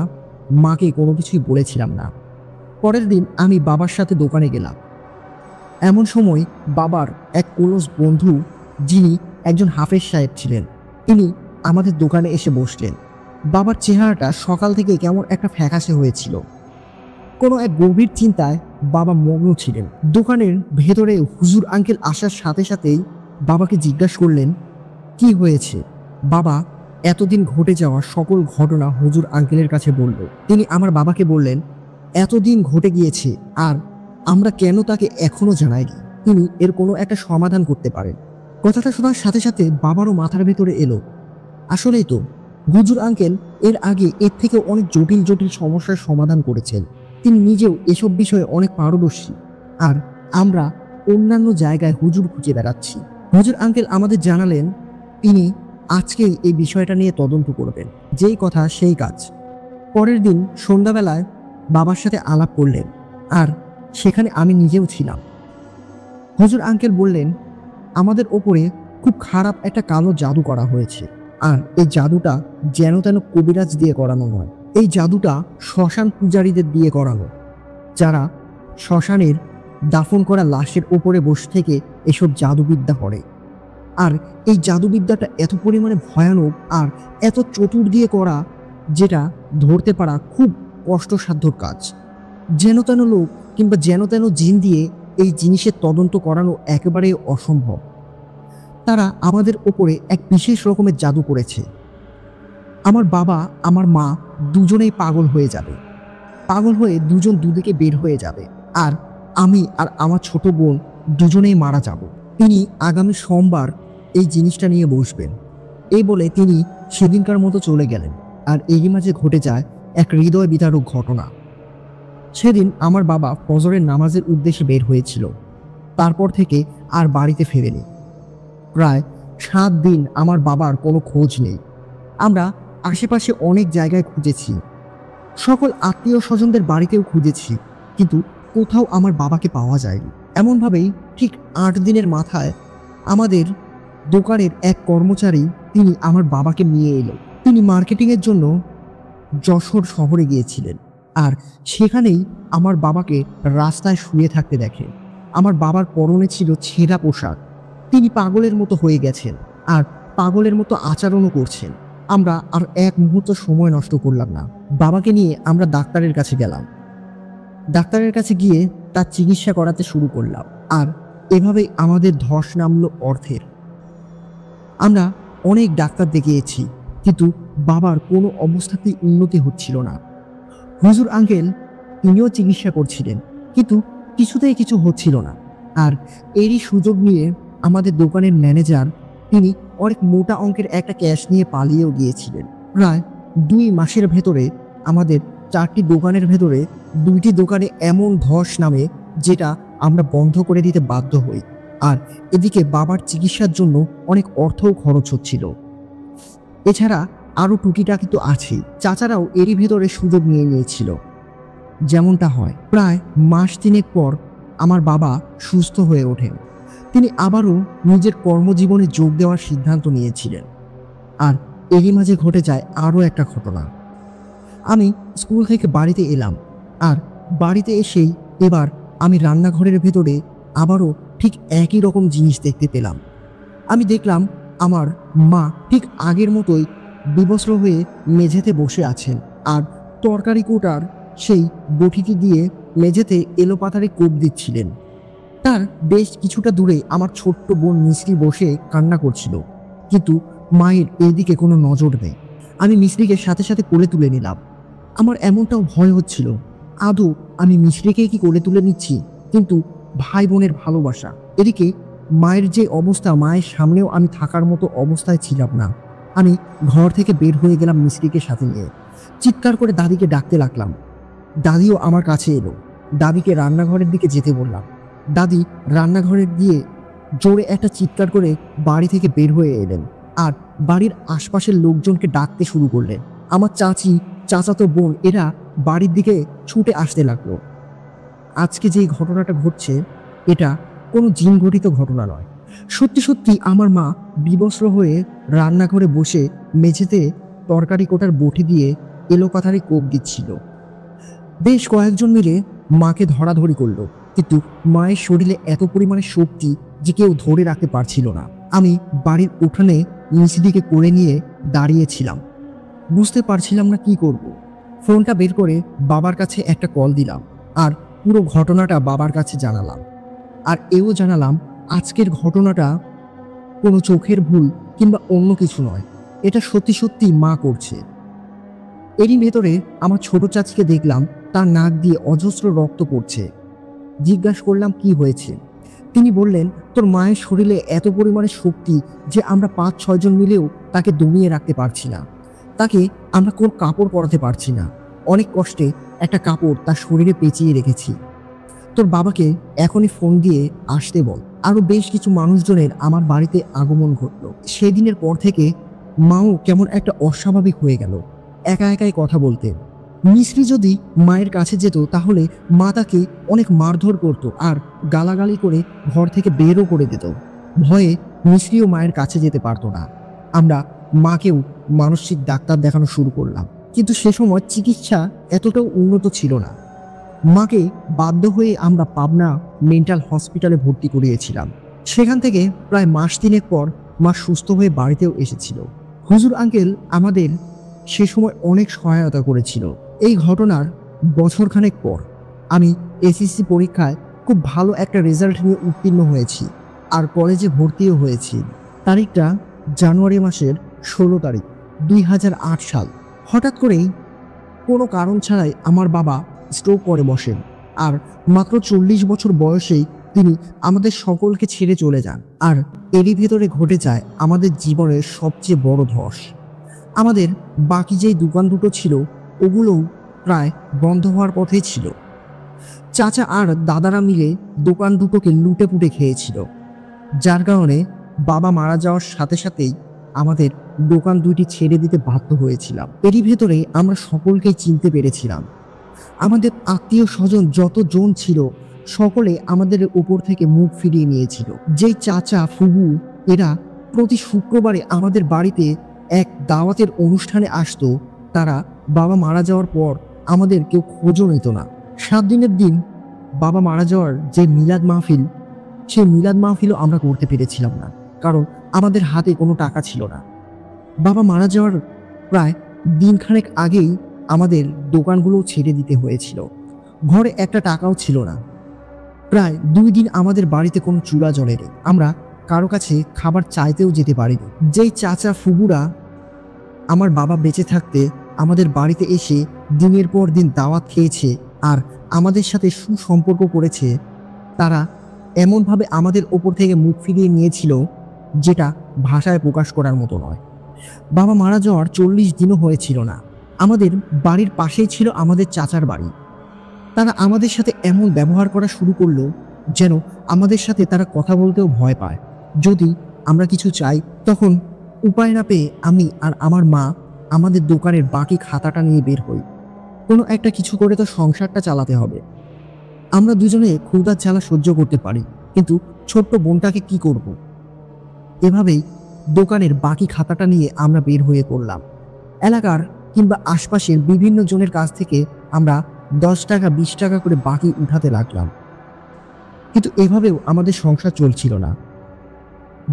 মাকে কোনো কিছুই বলেছিলাম না। পরের দিন আমি বাবার সাথে দোকানে গেলাম। এমন সময় বাবার এক ক্লোজ বন্ধু, যিনি একজন হাফেজ সাহেব ছিলেন, তিনি আমাদের দোকানে এসে বসলেন। বাবার চেহারাটা সকাল থেকে কেমন একটা ফ্যাকাশে হয়েছিল। কোনো এক গভীর চিন্তায় বাবা মগ্ন ছিলেন। দোকানের ভেতরে হুজুর আঙ্কেল আসার সাথে সাথেই বাবাকে জিজ্ঞাসা করলেন, কি হয়েছে? বাবা এতদিন ঘটে যাওয়া সকল ঘটনা হুজুর আঙ্কেলের কাছে বলল। তিনি আমার বাবাকে বললেন, এতদিন ঘটে গিয়েছে আর আমরা কেন তাকে এখনো জানাইনি, তিনি এর কোনো একটা সমাধান করতে পারেন। কথাটা শোনার সাথে সাথে বাবারও মাথার ভেতরে এলো, আসলেই তো হুজুর আঙ্কেল এর আগে এর থেকে অনেক জটিল জটিল সমস্যার সমাধান করেছেন। তিনি নিজেও এসব বিষয়ে অনেক পারদর্শী আর আমরা অন্যান্য জায়গায় হুজুর খুঁজে বেড়াচ্ছি। হুজুর আঙ্কেল আমাদের জানালেন তিনি আজকেই এই বিষয়টা নিয়ে তদন্ত করবেন। যেই কথা সেই কাজ। পরের দিন সন্ধ্যাবেলায় বাবার সাথে আলাপ করলেন, আর সেখানে আমি নিজেও ছিলাম। হুজুর আঙ্কেল বললেন আমাদের ওপরে খুব খারাপ একটা কালো জাদু করা হয়েছে, আর এই জাদুটা যেন তেন কবিরাজ দিয়ে করানো নয়। এই জাদুটা শ্মশান পূজারীদের দিয়ে করানো, যারা শ্মশানের দাফন করা লাশের ওপরে বসে থেকে এসব জাদুবিদ্যা করে। আর এই জাদুবিদ্যাটা এত পরিমাণে ভয়ানক আর এত চতুর দিয়ে করা, যেটা ধরতে পারা খুব কষ্টসাধ্যর কাজ। যেন তেন লোক কিংবা যেন তেন জিন দিয়ে এই জিনিসের তদন্ত করানো একেবারেই অসম্ভব। তারা আমাদের ওপরে এক বিশেষ রকমের জাদু করেছে। আমার বাবা আমার মা দুজনেই পাগল হয়ে যাবে, পাগল হয়ে দুজন দুদিকে বের হয়ে যাবে, আর আমি আর আমার ছোট বোন দুজনেই মারা যাব। তিনি আগামী সোমবার এই জিনিসটা নিয়ে বসবেন। এই বলে তিনি সেদিনকার মতো চলে গেলেন। আর এরই মাঝে ঘটে যায় এক হৃদয় বিদারক ঘটনা। সেদিন আমার বাবা ফজরের নামাজের উদ্দেশ্যে বের হয়েছিল, তারপর থেকে আর বাড়িতে ফেরেনি। প্রায় 7 দিন আমার বাবার কোনো খোঁজ নেই। আমরা আশেপাশে অনেক জায়গায় খুঁজেছি, সকল আত্মীয় স্বজনদের বাড়িতেও খুঁজেছি, কিন্তু কোথাও আমার বাবাকে পাওয়া যায়নি। এমনভাবেই ঠিক 8 দিনের মাথায় আমাদের দোকানের এক কর্মচারী তিনি আমার বাবাকে নিয়ে এলো। তিনি মার্কেটিংয়ের জন্য যশোর শহরে গিয়েছিলেন, আর সেখানেই আমার বাবাকে রাস্তায় শুয়ে থাকতে দেখে। আমার বাবার পরনে ছিল ছেঁড়া পোশাক। তিনি পাগলের মতো হয়ে গেছেন আর পাগলের মতো আচরণও করছেন। আমরা আর এক মুহূর্ত সময় নষ্ট করলাম না। বাবাকে নিয়ে আমরা ডাক্তারের কাছে গেলাম। ডাক্তারের কাছে গিয়ে তার চিকিৎসা করাতে শুরু করলাম, আর এভাবেই আমাদের ধস নামলো অর্থের। আমরা অনেক ডাক্তার দেখিয়েছি, কিন্তু বাবার কোনো অবস্থাতেই উন্নতি হচ্ছিল না। হুজুর আঙ্কেল তিনিও চিকিৎসা করছিলেন, কিন্তু কিছুতেই কিছু হচ্ছিল না। আর এরই সুযোগ নিয়ে আমাদের দোকানের ম্যানেজার তিনি অনেক মোটা অঙ্কের একটা ক্যাশ নিয়ে পালিয়েও গিয়েছিলেন। প্রায় 2 মাসের ভেতরে আমাদের 4টি দোকানের ভেতরে 2টি দোকানে এমন ধস নামে, যেটা আমরা বন্ধ করে দিতে বাধ্য হই। আর এদিকে বাবার চিকিৎসার জন্য অনেক অর্থও খরচ হচ্ছিল। এছাড়া আরও টুকিটাকি তো আছেই। চাচারাও এরই ভেতরে সুযোগ নিয়ে নিয়েছিল। যেমনটা হয়, প্রায় মাস 3 পর আমার বাবা সুস্থ হয়ে ওঠেন। তিনি আবারও নিজের কর্মজীবনে যোগ দেওয়ার সিদ্ধান্ত নিয়েছিলেন। আর এরই মাঝে ঘটে যায় আরও একটা ঘটনা। আমি স্কুল থেকে বাড়িতে এলাম, আর বাড়িতে এসেই এবার আমি রান্নাঘরের ভেতরে আবারও ঠিক একই রকম জিনিস দেখতে পেলাম। আমি দেখলাম আমার মা ঠিক আগের মতোই বিবস্ত্র হয়ে মেঝেতে বসে আছেন, আর তরকারি কোটার সেই বটিটি দিয়ে মেঝেতে এলোপাতাড়ি কোপ দিচ্ছিলেন। তার বেশ কিছুটা দূরে আমার ছোট্ট বোন মিশ্রি বসে কান্না করছিল, কিন্তু মায়ের এদিকে কোনো নজর নেই। আমি মিশ্রিকে সাথে সাথে কোলে তুলে নিলাম। আমার এমনটাও ভয় হচ্ছিল, আদৌ আমি মিশ্রিকে কি কোলে তুলে নিচ্ছি, কিন্তু ভাই বোনের ভালোবাসা। এদিকে মায়ের যে অবস্থা, মায়ের সামনেও আমি থাকার মতো অবস্থায় ছিলাম না। আমি ঘর থেকে বের হয়ে গেলাম মিশ্রিকে সাথে নিয়ে। চিৎকার করে দাদিকে ডাকতে লাগলাম। দাদিও আমার কাছে এলো। দাদিকে রান্নাঘরের দিকে যেতে বললাম। দাদি রান্নাঘরে গিয়ে জোরে একটা চিৎকার করে বাড়ি থেকে বের হয়ে এলেন, আর বাড়ির আশপাশের লোকজনকে ডাকতে শুরু করলেন। আমার চাচি, চাচাতো বোন এরা বাড়ির দিকে ছুটে আসতে লাগলো। আজকে যেই ঘটনাটা ঘটছে, এটা কোনো জিন ঘটিত ঘটনা নয়। সত্যি সত্যি আমার মা বিবস্ত্র হয়ে রান্নাঘরে বসে মেঝেতে তরকারি কোটার বটি দিয়ে এলোপাথারি কোপ দিচ্ছিল। বেশ কয়েকজন মিলে মাকে ধরাধরি করলো, কিন্তু মায়ের শরীরে এত পরিমাণে শক্তি যে কেউ ধরে রাখতে পারছিল না। আমি বাড়ির উঠানে মিছিদিকে করে নিয়ে দাঁড়িয়েছিলাম, বুঝতে পারছিলাম না কি করব। ফোনটা বের করে বাবার কাছে একটা কল দিলাম, আর পুরো ঘটনাটা বাবার কাছে জানালাম। আর এও জানালাম আজকের ঘটনাটা কোনো চোখের ভুল কিংবা অন্য কিছু নয়, এটা সত্যি সত্যি মা করছে। এরই ভেতরে আমার ছোট চাচিকে দেখলাম, তার নাক দিয়ে অজস্র রক্ত পড়ছে। জিজ্ঞাসা করলাম কি হয়েছে। তিনি বললেন, তোর মায়ের শরীরে এত পরিমাণে শক্তি যে আমরা 5-6 জন মিলেও তাকে দমিয়ে রাখতে পারছি না। তাকে আমরা কোন কাপড় পরাতে পারছি না। অনেক কষ্টে একটা কাপড় তার শরীরে পেঁচিয়ে রেখেছি। তোর বাবাকে এখনই ফোন দিয়ে আসতে বল। আরো বেশ কিছু মানুষজনের আমার বাড়িতে আগমন ঘটল। সেদিনের পর থেকে মাও কেমন একটা অস্বাভাবিক হয়ে গেল, একা একাই কথা বলতে। মিশ্রি যদি মায়ের কাছে যেত তাহলে মা তাকে অনেক মারধর করতো আর গালাগালি করে ঘর থেকে বেরও করে দিত। ভয়ে মিশ্রিও মায়ের কাছে যেতে পারতো না। আমরা মাকেও মানসিক ডাক্তার দেখানো শুরু করলাম, কিন্তু সে সময় চিকিৎসা এতটাও উন্নত ছিল না। মাকে বাধ্য হয়ে আমরা পাবনা মেন্টাল হসপিটালে ভর্তি করিয়েছিলাম। সেখান থেকে প্রায় মাস 3 পর মা সুস্থ হয়ে বাড়িতেও এসেছিল। হুজুর আঙ্কেল আমাদের সে সময় অনেক সহায়তা করেছিল। এই ঘটনার বছরখানেক পর আমি এসএসসি পরীক্ষায় খুব ভালো একটা রেজাল্ট নিয়ে উত্তীর্ণ হয়েছি আর কলেজে ভর্তিও হয়েছি। তারিখটা জানুয়ারি মাসের 16 তারিখ 2008 সাল। হঠাৎ করেই কোনো কারণ ছাড়াই আমার বাবা স্ট্রোক করে বসেন আর মাত্র 40 বছর বয়সেই তিনি আমাদের সকলকে ছেড়ে চলে যান। আর এরই ভেতরে ঘটে যায় আমাদের জীবনের সবচেয়ে বড় ধস। আমাদের বাকি যেই দোকান দুটো ছিল ওগুলোও প্রায় বন্ধ হওয়ার পথেই ছিল। চাচা আর দাদারা মিলে দোকান দুটোকে লুটে পুটে খেয়েছিল, যার কারণে বাবা মারা যাওয়ার সাথে সাথেই আমাদের দোকান দুইটি ছেড়ে দিতে বাধ্য হয়েছিলাম। এরই ভেতরে আমরা সকলকেই চিনতে পেরেছিলাম। আমাদের আত্মীয় স্বজন যতজন ছিল সকলে আমাদের উপর থেকে মুখ ফিরিয়ে নিয়েছিল। যেই চাচা ফুবু এরা প্রতি শুক্রবারে আমাদের বাড়িতে এক দাওয়াতের অনুষ্ঠানে আসতো, তারা বাবা মারা যাওয়ার পর আমাদের কেউ খোঁজও নিত না। 7 দিনের দিন বাবা মারা যাওয়ার যে মিলাদ মাহফিল, সেই মিলাদ মাহফিলও আমরা করতে পেরেছিলাম না, কারণ আমাদের হাতে কোনো টাকা ছিল না। বাবা মারা যাওয়ার প্রায় দিনখানেক আগেই আমাদের দোকানগুলো ছেড়ে দিতে হয়েছিল। ঘরে একটা টাকাও ছিল না। প্রায় 2 দিন আমাদের বাড়িতে কোনো চুলা জ্বলেনি। আমরা কারো কাছে খাবার চাইতেও যেতে পারিনি। যেই চাচা ফুবুরা আমার বাবা বেঁচে থাকতে আমাদের বাড়িতে এসে দিনের পর দিন দাওয়াত খেয়েছে আর আমাদের সাথে সুসম্পর্ক করেছে, তারা এমনভাবে আমাদের ওপর থেকে মুখ ফিরিয়ে নিয়েছিল যেটা ভাষায় প্রকাশ করার মতো নয়। বাবা মারা যাওয়ার 40 দিনও হয়েছিল না। আমাদের বাড়ির পাশেই ছিল আমাদের চাচার বাড়ি। তারা আমাদের সাথে এমন ব্যবহার করা শুরু করলো যেন আমাদের সাথে তারা কথা বলতেও ভয় পায়। যদি আমরা কিছু চাই তখন উপায় না পেয়ে আমি আর আমার মা আমাদের দোকানের বাকি খাতাটা নিয়ে বের হই। কোনো একটা কিছু করে তো সংসারটা চালাতে হবে। আমরা দুজনে ক্ষুধার জ্বালা সহ্য করতে পারি, কিন্তু ছোট্ট বোনটাকে কি করব? এভাবেই দোকানের বাকি খাতাটা নিয়ে আমরা বের হয়ে পড়লাম। এলাকার কিংবা আশপাশের বিভিন্ন জনের কাছ থেকে আমরা 10 টাকা 20 টাকা করে বাকি উঠাতে লাগলাম, কিন্তু এভাবেও আমাদের সংসার চলছিল না।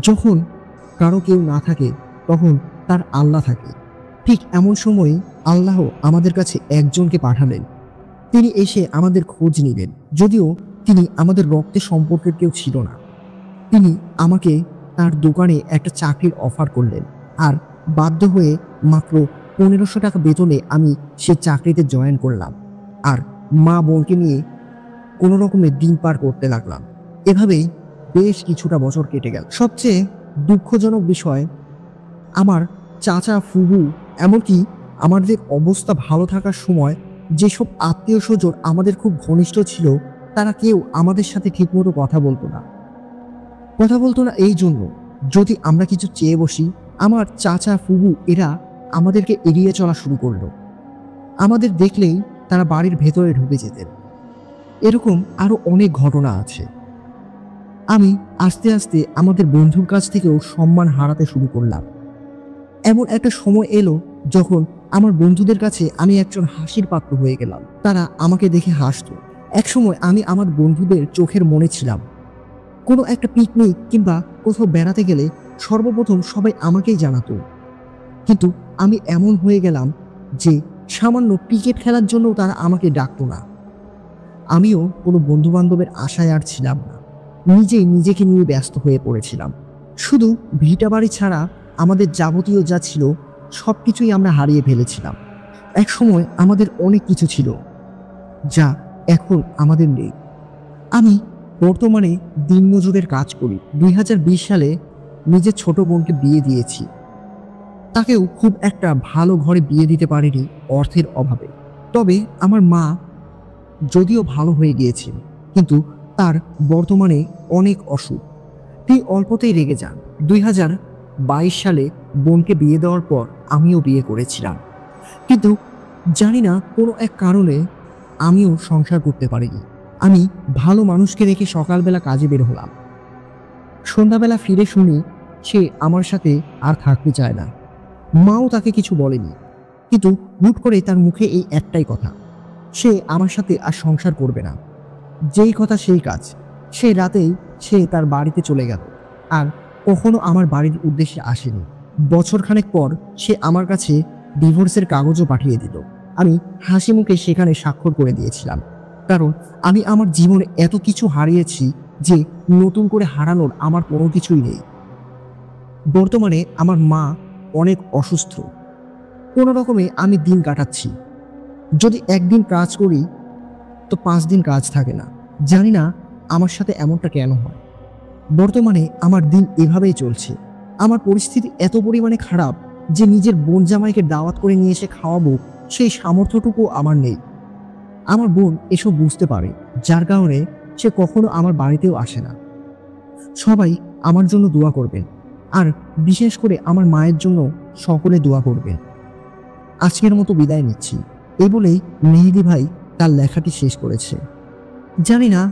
যখন কারো কেউ না থাকে তখন তার আল্লাহ থাকে। ঠিক এমন সময় আল্লাহ আমাদের কাছে একজনকে পাঠালেন। তিনি এসে আমাদের খোঁজ নিলেন, যদিও তিনি আমাদের রক্তের সম্পর্কের কেউ ছিল না। তিনি আমাকে তার দোকানে একটা চাকরির অফার করলেন আর বাধ্য হয়ে মাত্র 1500 টাকা বেতনে আমি সে চাকরিতে জয়েন করলাম আর মা বোনকে নিয়ে কোনো রকমে দিন পার করতে লাগলাম। এভাবেই বেশ কিছুটা বছর কেটে গেল। সবচেয়ে দুঃখজনক বিষয়, আমার চাচা ফুবু এমনকি আমাদের অবস্থা ভালো থাকার সময় যেসব আত্মীয় স্বজন আমাদের খুব ঘনিষ্ঠ ছিল তারা কেউ আমাদের সাথে ঠিকমতো কথা বলতো না। এই জন্য যদি আমরা কিছু চেয়ে বসি, আমার চাচা ফুবু এরা আমাদেরকে এড়িয়ে চলা শুরু করলো। আমাদের দেখলেই তারা বাড়ির ভেতরে ঢুকে যেতেন। এরকম আরো অনেক ঘটনা আছে। আমি আস্তে আস্তে আমাদের বন্ধুর কাছ থেকেও সম্মান হারাতে শুরু করলাম। এমন একটা সময় এলো যখন আমার বন্ধুদের কাছে আমি একজন হাসির পাত্র হয়ে গেলাম। তারা আমাকে দেখে হাসতো। একসময় আমি আমার বন্ধুদের চোখের মনে ছিলাম। কোনো একটা পিকনিক কিংবা কোথাও বেড়াতে গেলে সর্বপ্রথম সবাই আমাকেই জানাতো, কিন্তু আমি এমন হয়ে গেলাম যে সামান্য ক্রিকেট খেলার জন্য তারা আমাকে ডাকতো না। আমিও কোনো বন্ধু বান্ধবের আশায় আর ছিলাম না। নিজেই নিজেকে নিয়ে ব্যস্ত হয়ে পড়েছিলাম। শুধু ভিটা বাড়ি ছাড়া আমাদের যাবতীয় যা ছিল সব কিছুই আমরা হারিয়ে ফেলেছিলাম। এক সময় আমাদের অনেক কিছু ছিল যা এখন আমাদের নেই। আমি বর্তমানে দিনমজুরের কাজ করি। 2020 সালে নিজের ছোট বোনকে বিয়ে দিয়েছি। তাকেও খুব একটা ভালো ঘরে বিয়ে দিতে পারিনি অর্থের অভাবে। তবে আমার মা যদিও ভালো হয়ে গিয়েছে, কিন্তু তার বর্তমানে অনেক অসুখ। তিনি অল্পতেই রেগে যান। 2022 সালে বোনকে বিয়ে দেওয়ার পর আমিও বিয়ে করেছিলাম, কিন্তু জানি না কোনো এক কারণে আমিও সংসার করতে পারিনি। আমি ভালো মানুষকে রেখে সকালবেলা কাজে বের হলাম। সন্ধ্যাবেলা ফিরে শুনি সে আমার সাথে আর থাকতে চায় না। মাও তাকে কিছু বলেনি, কিন্তু হুট করে তার মুখে এই একটাই কথা, সে আমার সাথে আর সংসার করবে না। যেই কথা সেই কাজ। সেই রাতেই সে তার বাড়িতে চলে গেল, আর কখনো আমার বাড়ির উদ্দেশ্যে আসেনি। বছরখানেক পর সে আমার কাছে ডিভোর্সের কাগজও পাঠিয়ে দিল। আমি হাসি মুখে সেখানে স্বাক্ষর করে দিয়েছিলাম, কারণ আমি আমার জীবনে এত কিছু হারিয়েছি যে নতুন করে হারানোর আমার কোনো কিছুই নেই। বর্তমানে আমার মা অনেক অসুস্থ। কোনো রকমে আমি দিন কাটাচ্ছি। যদি একদিন কাজ করি তো 5 দিন কাজ থাকে না। জানি না আমার সাথে এমনটা কেন হয়। বর্তমানে আমার দিন এভাবেই চলছে। আমার পরিস্থিতি এত পরিমাণে খারাপ যে নিজের বোন জামাইকে দাওয়াত করে নিয়ে এসে খাওয়াবো সেই সামর্থ্যটুকু আমার নেই। আমার বোন এসব বুঝতে পারে, যার কারণে সে কখনো আমার বাড়িতেও আসে না। সবাই আমার জন্য দোয়া করবেন, আর বিশেষ করে আমার মায়ের জন্য সকলে দোয়া করবেন। আজকের মতো বিদায় নিচ্ছি, এই বলেই মেহেদী ভাই তার লেখাটি শেষ করেছে। জানি না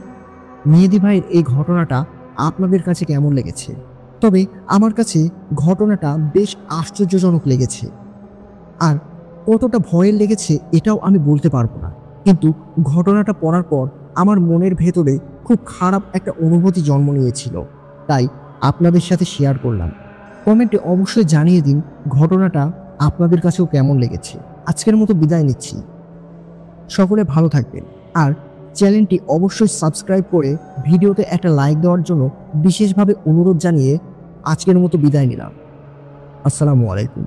মেহেদী ভাইয়ের এই ঘটনাটা আপনাদের কাছে কেমন লেগেছে, তবে আমার কাছে ঘটনাটা বেশ আশ্চর্যজনক লেগেছে। আর কতটা ভয়ের লেগেছে এটাও আমি বলতে পারবো না, কিন্তু ঘটনাটা পড়ার পর আমার মনের ভেতরে খুব খারাপ একটা অনুভূতি জন্ম নিয়েছিল, তাই আপনাদের সাথে শেয়ার করলাম। কমেন্টে অবশ্যই জানিয়ে দিন ঘটনাটা আপনাদের কাছেও কেমন লেগেছে। আজকের মতো বিদায় নিচ্ছি, সকলে ভালো থাকবেন, আর চ্যানেলটি অবশ্যই সাবস্ক্রাইব করে ভিডিওতে একটা লাইক দেওয়ার জন্য বিশেষভাবে অনুরোধ জানিয়ে আজকের মতো বিদায় নিলাম। আসসালামু আলাইকুম।